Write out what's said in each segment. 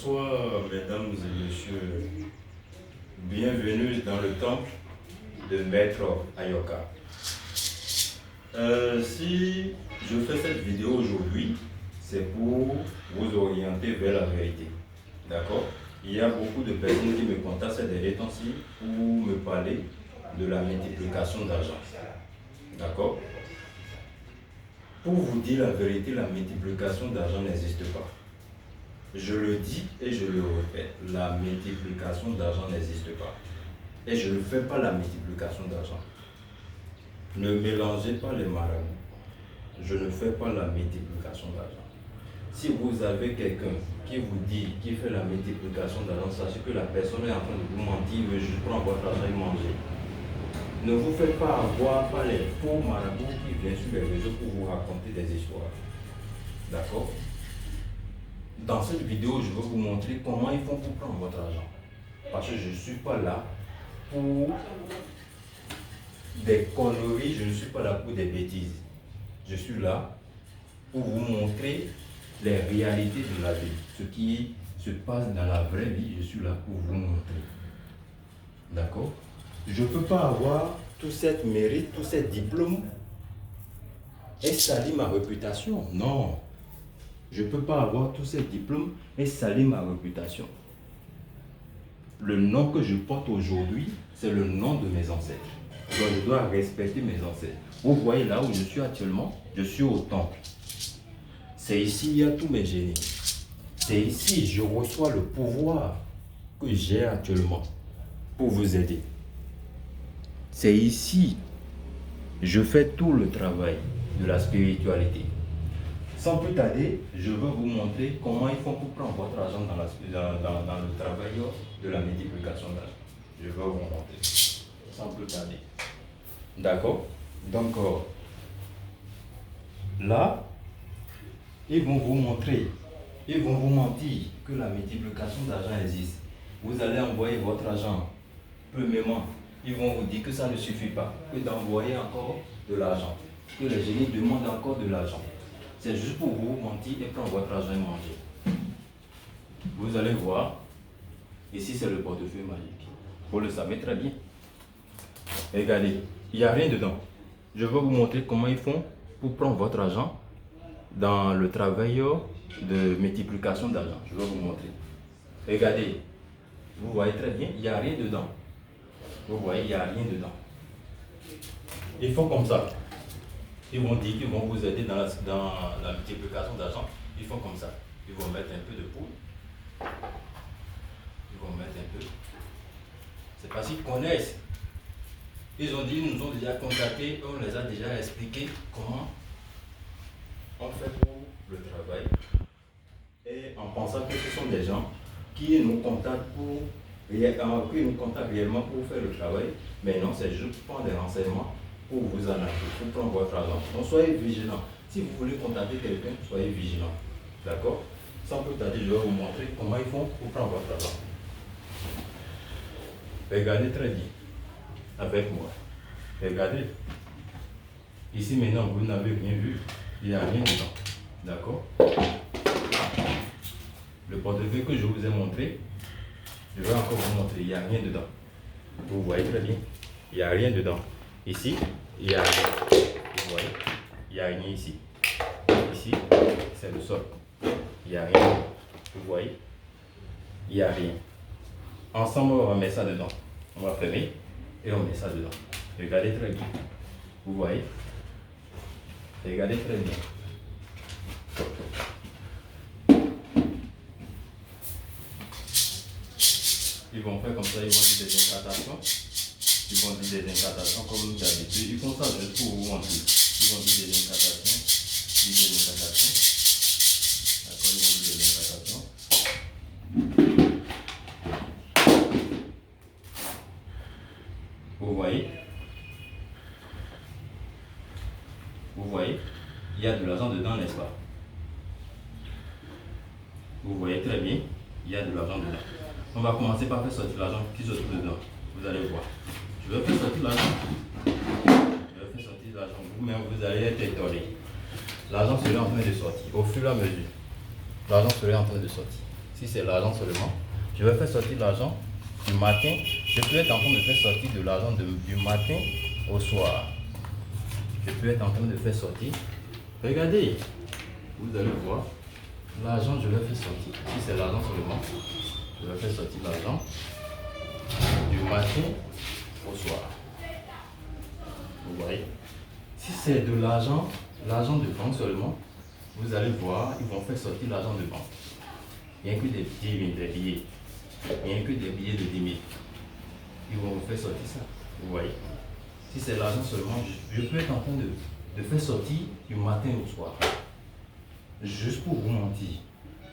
Bonsoir, mesdames et messieurs. Bienvenue dans le temple de Maître Ayoka. Si je fais cette vidéo aujourd'hui, c'est pour vous orienter vers la vérité. D'accord? Il y a beaucoup de personnes qui me contactent ces derniers temps-ci pour me parler de la multiplication d'argent. D'accord? Pour vous dire la vérité, la multiplication d'argent n'existe pas. Je le dis et je le répète, la multiplication d'argent n'existe pas. Et je ne fais pas la multiplication d'argent. Ne mélangez pas les marabouts. Je ne fais pas la multiplication d'argent. Si vous avez quelqu'un qui vous dit qu'il fait la multiplication d'argent, sachez que la personne est en train de vous mentir, il veut juste prendre votre argent et manger. Ne vous faites pas avoir par les faux marabouts qui viennent sur les réseaux pour vous raconter des histoires. D'accord? Dans cette vidéo, je vais vous montrer comment ils font pour prendre votre argent. Parce que je ne suis pas là pour des conneries, je ne suis pas là pour des bêtises. Je suis là pour vous montrer les réalités de la vie. Ce qui se passe dans la vraie vie, je suis là pour vous montrer. D'accord? Je ne peux pas avoir tout cette mérite, tous ces diplômes et salir ma réputation. Non. Je ne peux pas avoir tous ces diplômes et salir ma réputation. Le nom que je porte aujourd'hui, c'est le nom de mes ancêtres. Donc je dois respecter mes ancêtres. Vous voyez là où je suis actuellement, je suis au temple. C'est ici il y a tous mes génies. C'est ici je reçois le pouvoir que j'ai actuellement pour vous aider. C'est ici je fais tout le travail de la spiritualité. Sans plus tarder, je veux vous montrer comment il faut prendre votre argent dans le travail de la multiplication d'argent. Je vais vous montrer. Sans plus tarder. D'accord? Donc, là, ils vont vous montrer, ils vont vous mentir que la multiplication d'argent existe. Vous allez envoyer votre argent. Premièrement, ils vont vous dire que ça ne suffit pas, que d'envoyer encore de l'argent, que les génies demandent encore de l'argent. C'est juste pour vous mentir et prendre votre argent et manger. Vous allez voir, ici c'est le portefeuille magique. Vous le savez très bien. Regardez, il n'y a rien dedans. Je vais vous montrer comment ils font pour prendre votre argent dans le travail de multiplication d'argent. Je vais vous montrer. Regardez, vous voyez très bien, il n'y a rien dedans. Vous voyez, il n'y a rien dedans. Ils font comme ça. Ils vont dire qu'ils vont vous aider dans la multiplication d'argent. Ils font comme ça. Ils vont mettre un peu de poudre. Ils vont mettre un peu. C'est parce qu'ils connaissent. Ils ont dit, ils nous ont déjà contactés, on les a déjà expliqué comment on fait pour le travail. Et en pensant que ce sont des gens qui nous contactent réellement pour faire le travail. Mais non, c'est juste pour prendre des renseignements pour vous arnaquer, pour prendre votre argent. Donc soyez vigilants. Si vous voulez contacter quelqu'un, soyez vigilants. D'accord? Sans plus tarder, je vais vous montrer comment ils font pour prendre votre argent. Regardez très bien avec moi. Regardez. Ici maintenant, vous n'avez rien vu. Il n'y a rien dedans. D'accord? Le portefeuille que je vous ai montré, je vais encore vous montrer. Il n'y a rien dedans. Vous voyez très bien. Il n'y a rien dedans. Ici, il n'y a rien. Vous voyez? Il n'y a rien ici. Ici, c'est le sol. Il n'y a rien. Vous voyez? Il n'y a rien. Ensemble, on va mettre ça dedans. On va fermer et on met ça dedans. Regardez très bien. Vous voyez? Regardez très bien. Ils vont faire comme ça, ils vont dire des incantations. Ils vont dire des incantations comme d'habitude. Ils font ça juste pour vous montrer. Ils vont dire des incantations. Dire des incantations. D'accord, ils vont dire des incantations. Vous voyez? Vous voyez? Il y a de l'argent dedans, n'est-ce pas? Vous voyez très bien, il y a de l'argent dedans. On va commencer par faire sortir l'argent qui se trouve dedans. Vous allez voir. Je vais faire sortir l'argent. Je vais faire sortir l'argent. Vous-même, vous allez être étonné. L'argent serait en train de sortir. Au fur et à mesure, l'argent serait en train de sortir. Si c'est l'argent seulement, je vais faire sortir l'argent du matin. Je peux être en train de faire sortir de l'argent du matin au soir. Je peux être en train de faire sortir. Regardez, vous allez voir. L'argent, je vais faire sortir. Si c'est l'argent seulement, je vais faire sortir l'argent du matin au soir. Vous voyez? Si c'est de l'argent de banque seulement, vous allez voir, ils vont faire sortir l'argent de banque. Rien que des billets. Rien que des billets de 10 000. Ils vont vous faire sortir ça. Vous voyez? Si c'est l'argent seulement, je peux être en train de faire sortir du matin au soir. Juste pour vous mentir.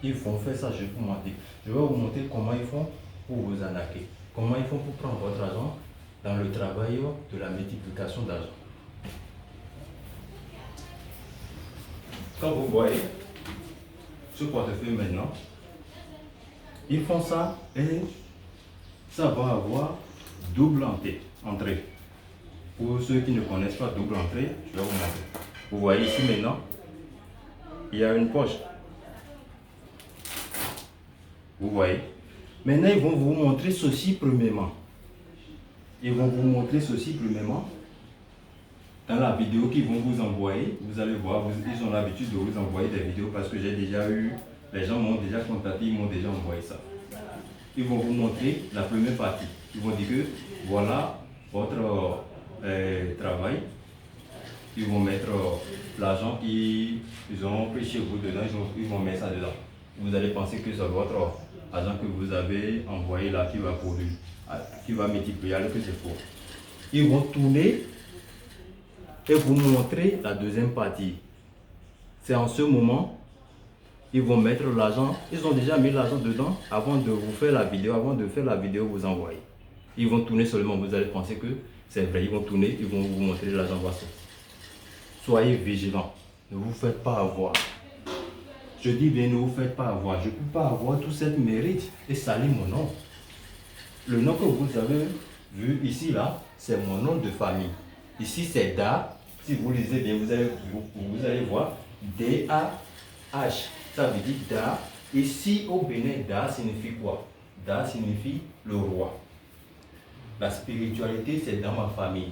Ils vont faire ça juste pour mentir. Je vais vous montrer comment ils font pour vous arnaquer. Comment ils font pour prendre votre argent dans le travail de la multiplication d'argent. Quand vous voyez ce portefeuille maintenant, ils font ça et ça va avoir double entrée. Pour ceux qui ne connaissent pas double entrée, je vais vous montrer. Vous voyez ici maintenant, il y a une poche. Vous voyez. Maintenant, ils vont vous montrer ceci premièrement. Ils vont vous montrer ceci premièrement. Dans la vidéo qu'ils vont vous envoyer, vous allez voir, ils ont l'habitude de vous envoyer des vidéos parce que j'ai déjà eu, les gens m'ont déjà contacté, ils m'ont déjà envoyé ça. Ils vont vous montrer la première partie. Ils vont dire que voilà votre travail. Ils vont mettre l'argent qu'ils ont pris chez vous dedans, ils vont mettre ça dedans. Vous allez penser que c'est votre argent que vous avez envoyé là qui va produire, qui va multiplier, alors que c'est faux. Ils vont tourner et vous montrer la deuxième partie. C'est en ce moment, ils vont mettre l'argent, ils ont déjà mis l'argent dedans avant de vous faire la vidéo, avant de faire la vidéo, vous envoyer. Ils vont tourner seulement, vous allez penser que c'est vrai, ils vont tourner, ils vont vous montrer l'argent va sortir. Soyez vigilants, ne vous faites pas avoir. Je dis bien, ne vous faites pas avoir. Je ne peux pas avoir tout cette mérite et salir mon nom. Le nom que vous avez vu ici, là, c'est mon nom de famille. Ici, c'est Da. Si vous lisez bien, vous allez voir D-A-H. Ça veut dire Da. Ici, au Bénin, Da signifie quoi? Da signifie le roi. La spiritualité, c'est dans ma famille.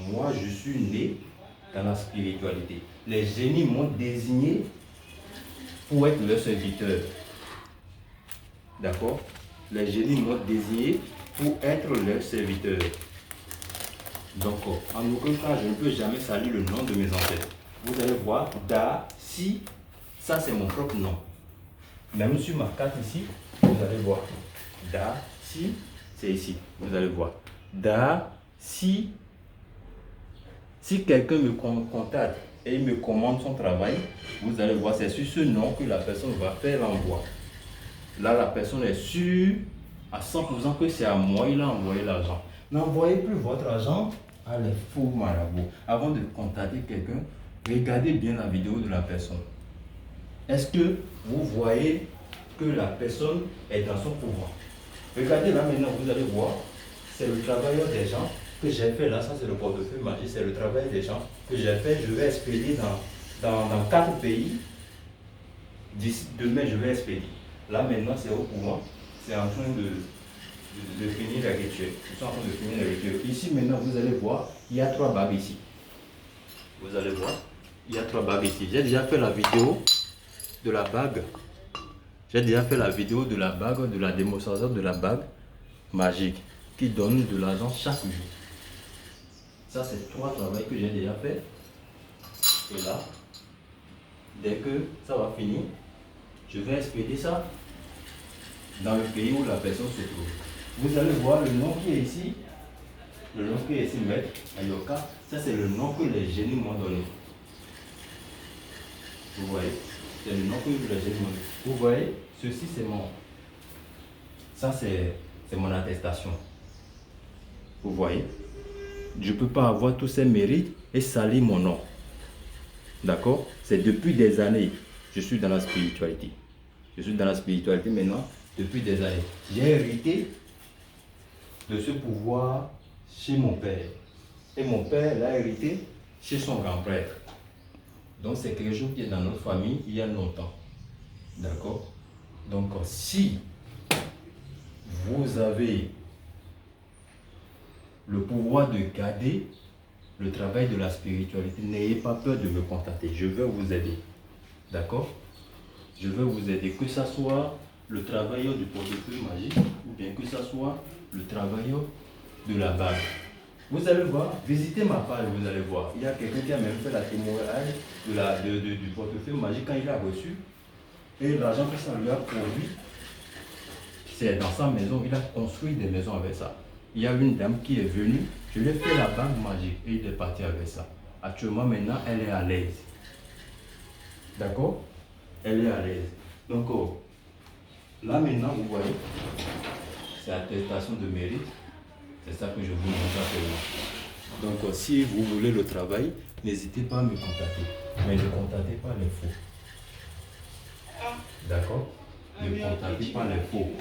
Moi, je suis né dans la spiritualité. Les génies m'ont désigné pour être leur serviteur. D'accord? Les génies m'ont désigné pour être leur serviteur. Donc, en aucun cas, je ne peux jamais salir le nom de mes ancêtres. Vous allez voir, Da, Si, ça c'est mon propre nom. Même sur ma carte ici, vous allez voir. Da, Si, c'est ici. Vous allez voir. Da, Si. Si quelqu'un me contacte et il me commande son travail, vous allez voir, c'est sur ce nom que la personne va faire l'envoi. Là, la personne est sûre à 100% que c'est à moi il a envoyé l'argent. N'envoyez plus votre argent à les faux marabouts. Avant de contacter quelqu'un, regardez bien la vidéo de la personne. Est-ce que vous voyez que la personne est dans son pouvoir? Regardez là maintenant, vous allez voir, c'est le travail des gens que j'ai fait là, ça c'est le portefeuille magique, c'est le travail des gens que j'ai fait. Je vais expédier dans 4 pays. D'ici demain, je vais expédier. Là maintenant, c'est au courant, c'est en train de finir les rituels. Je suis en train de finir les rituels. Ici maintenant, vous allez voir, il y a 3 bagues ici. Vous allez voir, il y a 3 bagues ici. J'ai déjà fait la vidéo de la bague. J'ai déjà fait la vidéo de la bague, de la démonstration de la bague magique qui donne de l'argent chaque jour. Ça, c'est 3 travaux que j'ai déjà fait. Et là, dès que ça va finir, je vais expédier ça dans le pays où la personne se trouve. Vous allez voir le nom qui est ici. Le nom qui est ici, Maître Ayoka. Ça, c'est le nom que les génies m'ont donné. Vous voyez? C'est le nom que les génies m'ont donné. Vous voyez? Ceci, c'est mon... Ça, c'est mon attestation. Vous voyez? Je ne peux pas avoir tous ces mérites et salir mon nom. D'accord? C'est depuis des années. Je suis dans la spiritualité. Je suis dans la spiritualité maintenant depuis des années. J'ai hérité de ce pouvoir chez mon père. Et mon père l'a hérité chez son grand-prêtre. Donc c'est quelque chose qui est dans notre famille il y a longtemps. D'accord? Donc, si vous avez le pouvoir de garder le travail de la spiritualité, n'ayez pas peur de me contacter. Je veux vous aider. D'accord? Je veux vous aider. Que ce soit le travailleur du portefeuille magique ou bien que ce soit le travailleur de la bague. Vous allez voir, visitez ma page, vous allez voir. Il y a quelqu'un qui a même fait la témoignage du portefeuille magique quand il a reçu. Et l'argent que ça lui a produit, c'est dans sa maison. Il a construit des maisons avec ça. Il y a une dame qui est venue, je lui ai fait la bague magique et il est parti avec ça. Actuellement, maintenant, elle est à l'aise. D'accord? Elle est à l'aise. Donc, là maintenant, vous voyez, c'est attestation de mérite. C'est ça que je vous montre actuellement. Donc, si vous voulez le travail, n'hésitez pas à me contacter. Mais ne contactez pas les faux. D'accord? Ne contactez pas les faux.